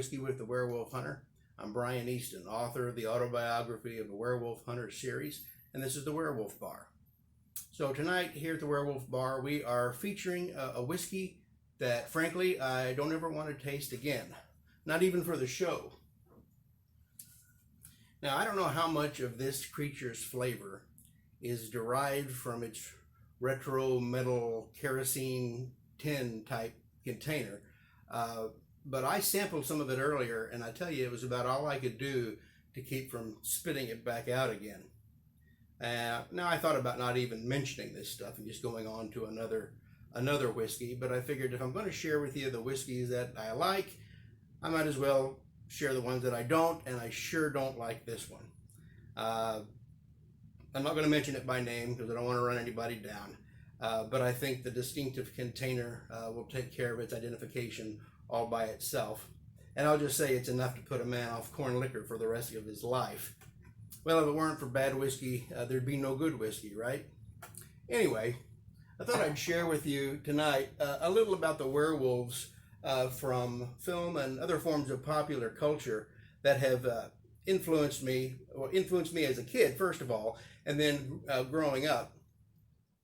Whiskey with the Werewolf Hunter. I'm Brian Easton, author of the autobiography of the Werewolf Hunter series, and this is the Werewolf Bar. So tonight here at the Werewolf Bar, we are featuring a whiskey that, frankly, I don't ever want to taste again, not even for the show. Now, I don't know how much of this creature's flavor is derived from its retro metal kerosene tin type container, but I sampled some of it earlier, and I tell you, it was about all I could do to keep from spitting it back out again. Now I thought about not even mentioning this stuff and just going on to another whiskey, but I figured if I'm going to share with you the whiskeys that I like, I might as well share the ones that I don't, and I sure don't like this one. I'm not going to mention it by name because I don't want to run anybody down, but I think the distinctive container will take care of its identification all by itself. And I'll just say it's enough to put a man off corn liquor for the rest of his life. Well, if it weren't for bad whiskey, there'd be no good whiskey, right? Anyway, I thought I'd share with you tonight a little about the werewolves from film and other forms of popular culture that have influenced me as a kid, first of all, and then growing up,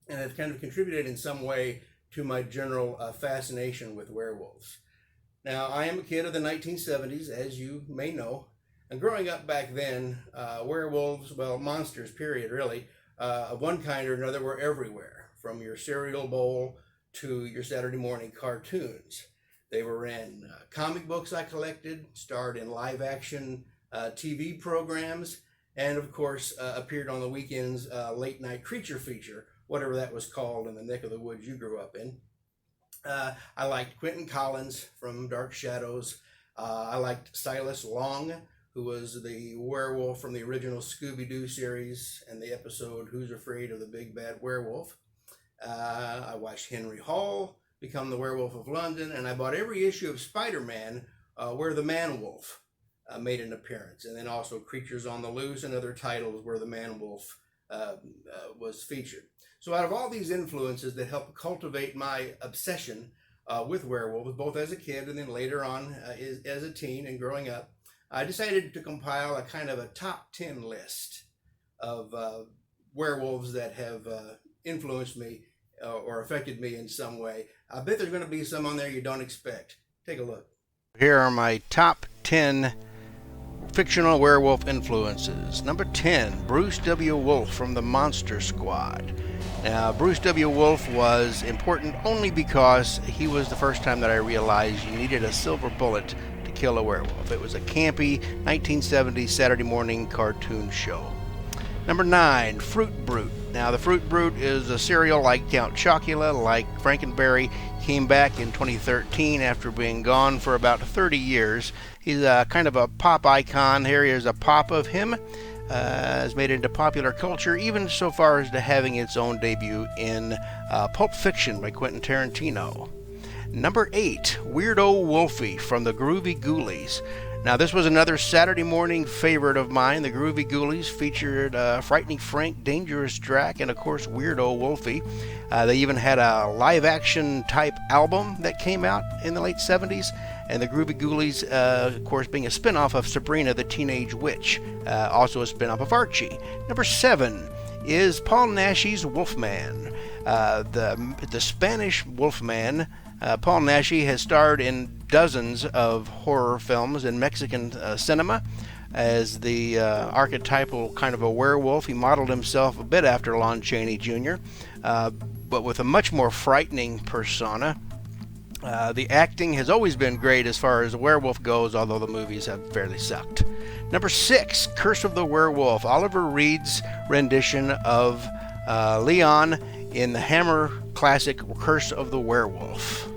and have kind of contributed in some way to my general fascination with werewolves. Now, I am a kid of the 1970s, as you may know, and growing up back then, werewolves, well, monsters, period, really, of one kind or another were everywhere, from your cereal bowl to your Saturday morning cartoons. They were in comic books I collected, starred in live-action TV programs, and of course appeared on the weekends late night creature feature, whatever that was called in the neck of the woods you grew up in. I liked Quentin Collins from Dark Shadows. I liked Silas Long, who was the werewolf from the original Scooby-Doo series and the episode Who's Afraid of the Big Bad Werewolf. I watched Henry Hall become the Werewolf of London, and I bought every issue of Spider-Man where the Man-Wolf made an appearance, and then also Creatures on the Loose and other titles where the Man-Wolf was featured. So out of all these influences that helped cultivate my obsession with werewolves, both as a kid and then later on as a teen and growing up, I decided to compile a kind of a top 10 list of werewolves that have influenced me or affected me in some way. I bet there's going to be some on there you don't expect. Take a look. Here are my top 10 fictional werewolf influences. Number 10, Bruce W. Wolfe from the Monster Squad. Now, Bruce W. Wolfe was important only because he was the first time that I realized you needed a silver bullet to kill a werewolf. It was a campy 1970s Saturday morning cartoon show. Number 9, Fruit Brute. Now, the Fruit Brute is a cereal like Count Chocula, like Frankenberry. Came back in 2013 after being gone for about 30 years. He's kind of a pop icon. Here is a pop of him. Has made it into popular culture, even so far as to having its own debut in Pulp Fiction by Quentin Tarantino. Number 8, Weirdo Wolfie from the Groovy Ghoulies. Now, this was another Saturday morning favorite of mine. The Groovy Ghoulies featured Frightening Frank, Dangerous Drac, and of course Weirdo Wolfie. They even had a live-action type album that came out in the late 70s, and the Groovy Ghoulies, of course, being a spin-off of Sabrina the Teenage Witch, also a spin-off of Archie. Number 7 is Paul Naschy's Wolfman. The Spanish Wolfman, Paul Naschy, has starred in dozens of horror films in Mexican cinema as the archetypal kind of a werewolf. He modeled himself a bit after Lon Chaney Jr., but with a much more frightening persona. The acting has always been great as far as the werewolf goes, although the movies have fairly sucked. Number 6, Curse of the Werewolf, Oliver Reed's rendition of Leon in the Hammer classic Curse of the Werewolf.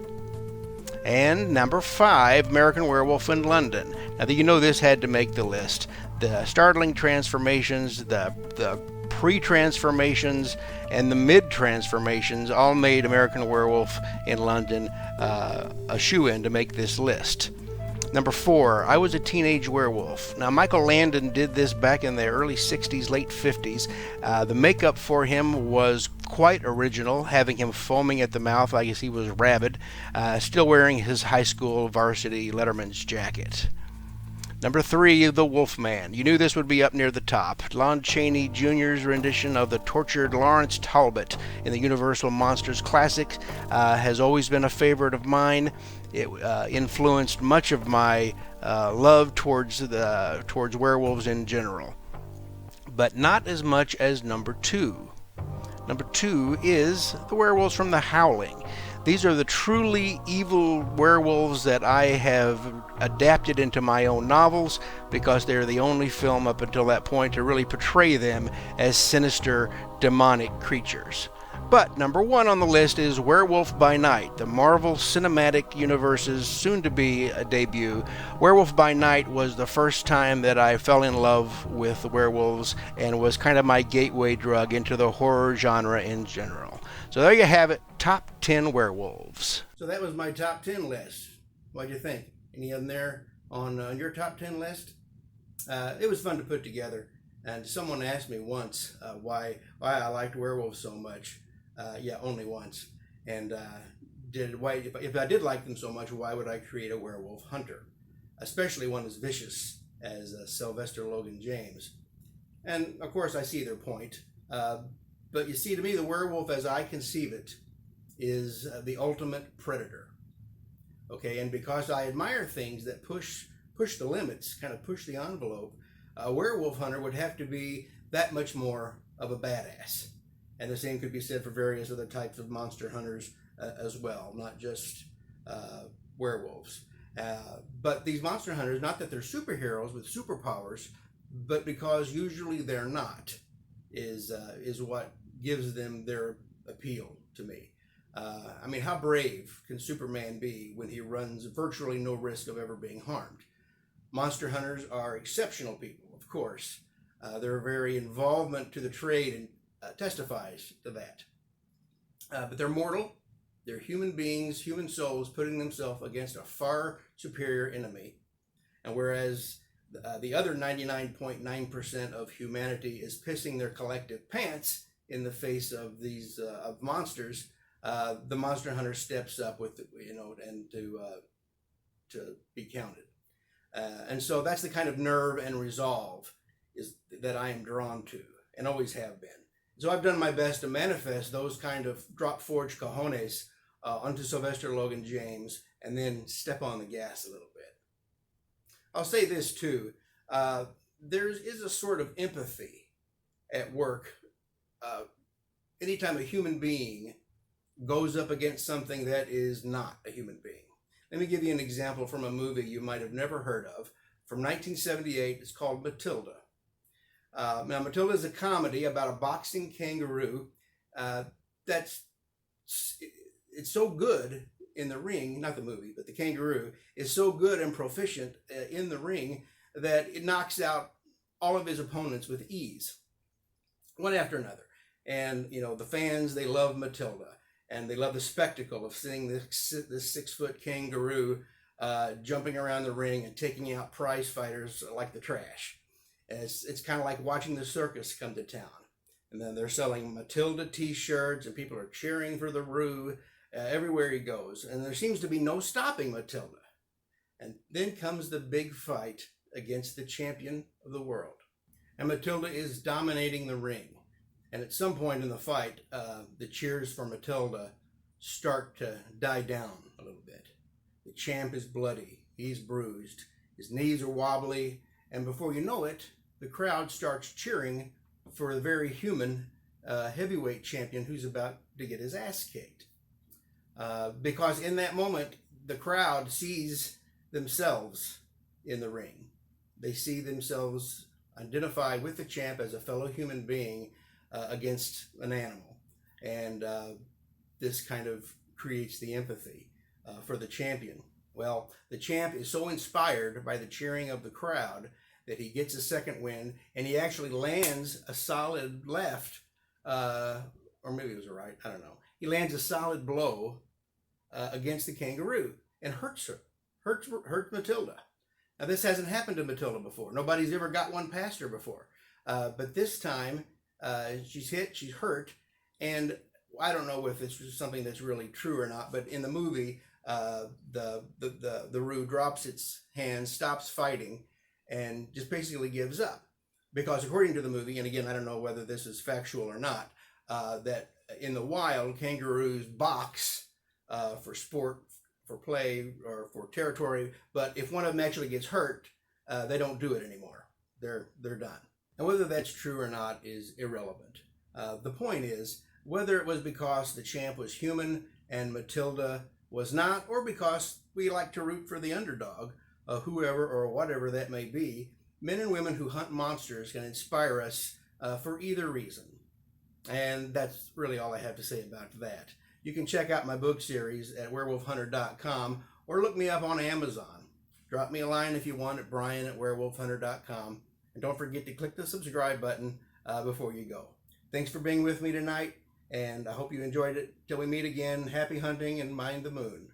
And number 5, American Werewolf in London. Now, you know this had to make the list. The startling transformations, the pre-transformations, and the mid-transformations all made American Werewolf in London a shoo-in to make this list. Number 4, I Was a Teenage Werewolf. Now, Michael Landon did this back in the early 60s, late 50s. The makeup for him was quite original, having him foaming at the mouth like he was rabid, still wearing his high school varsity letterman's jacket. Number 3, The Wolfman. You knew this would be up near the top. Lon Chaney Jr.'s rendition of the tortured Lawrence Talbot in the Universal Monsters classic has always been a favorite of mine. It influenced much of my love towards werewolves in general, but not as much as number 2. Number 2 is The Werewolves from the Howling. These are the truly evil werewolves that I have adapted into my own novels because they're the only film up until that point to really portray them as sinister, demonic creatures. But number 1 on the list is Werewolf by Night, the Marvel Cinematic Universe's soon-to-be debut. Werewolf by Night was the first time that I fell in love with werewolves and was kind of my gateway drug into the horror genre in general. So there you have it, top 10 werewolves. So that was my top 10 list. What do you think? Any of them there on your top 10 list? It was fun to put together. And someone asked me once why I liked werewolves so much. Yeah, only once. And if I did like them so much, why would I create a werewolf hunter? Especially one as vicious as Sylvester Logan James. And of course, I see their point. But you see, to me, the werewolf, as I conceive it, is the ultimate predator. Okay, and because I admire things that push the limits, kind of push the envelope, a werewolf hunter would have to be that much more of a badass. And the same could be said for various other types of monster hunters as well, not just werewolves. But these monster hunters, not that they're superheroes with superpowers, but because usually they're not, is what gives them their appeal to me. I mean, how brave can Superman be when he runs virtually no risk of ever being harmed? Monster hunters are exceptional people, of course. Their very involvement to the trade testifies to that. But they're mortal. They're human beings, human souls, putting themselves against a far superior enemy. And whereas the other 99.9% of humanity is pissing their collective pants in the face of these of monsters, the monster hunter steps up with and to be counted. And so that's the kind of nerve and resolve that I am drawn to and always have been. So I've done my best to manifest those kind of drop forged cojones onto Sylvester Logan James and then step on the gas a little bit. I'll say this too. There is a sort of empathy at work anytime a human being goes up against something that is not a human being. Let me give you an example from a movie you might have never heard of. From 1978, it's called Matilda. Now, Matilda is a comedy about a boxing kangaroo it's so good in the ring, not the movie, but the kangaroo is so good and proficient in the ring that it knocks out all of his opponents with ease, one after another. And, the fans, they love Matilda, and they love the spectacle of seeing this 6-foot kangaroo jumping around the ring and taking out prize fighters like the trash. It's kind of like watching the circus come to town. And then they're selling Matilda t-shirts, and people are cheering for the Roo everywhere he goes. And there seems to be no stopping Matilda. And then comes the big fight against the champion of the world. And Matilda is dominating the ring. And at some point in the fight, the cheers for Matilda start to die down a little bit. The champ is bloody. He's bruised. His knees are wobbly. And before you know it, the crowd starts cheering for the very human heavyweight champion who's about to get his ass kicked. Because in that moment, the crowd sees themselves in the ring. They see themselves identified with the champ as a fellow human being against an animal. And this kind of creates the empathy for the champion. Well, the champ is so inspired by the cheering of the crowd that he gets a second win, and he actually lands a solid left, or maybe it was a right, I don't know. He lands a solid blow against the kangaroo and hurts Matilda. Now, this hasn't happened to Matilda before. Nobody's ever got one past her before. But this time, she's hit, she's hurt, And I don't know if this is something that's really true or not, but in the movie, the Roo drops its hands, stops fighting, and just basically gives up. Because according to the movie, and again, I don't know whether this is factual or not, that in the wild, kangaroos box for sport, for play, or for territory. But if one of them actually gets hurt, they don't do it anymore. They're done. And whether that's true or not is irrelevant. The point is, whether it was because the champ was human and Matilda was not, or because we like to root for the underdog, whoever or whatever that may be, men and women who hunt monsters can inspire us for either reason. And that's really all I have to say about that. You can check out my book series at werewolfhunter.com or look me up on Amazon. Drop me a line if you want at brian@werewolfhunter.com. And don't forget to click the subscribe button before you go. Thanks for being with me tonight, and I hope you enjoyed it. Till we meet again, happy hunting and mind the moon.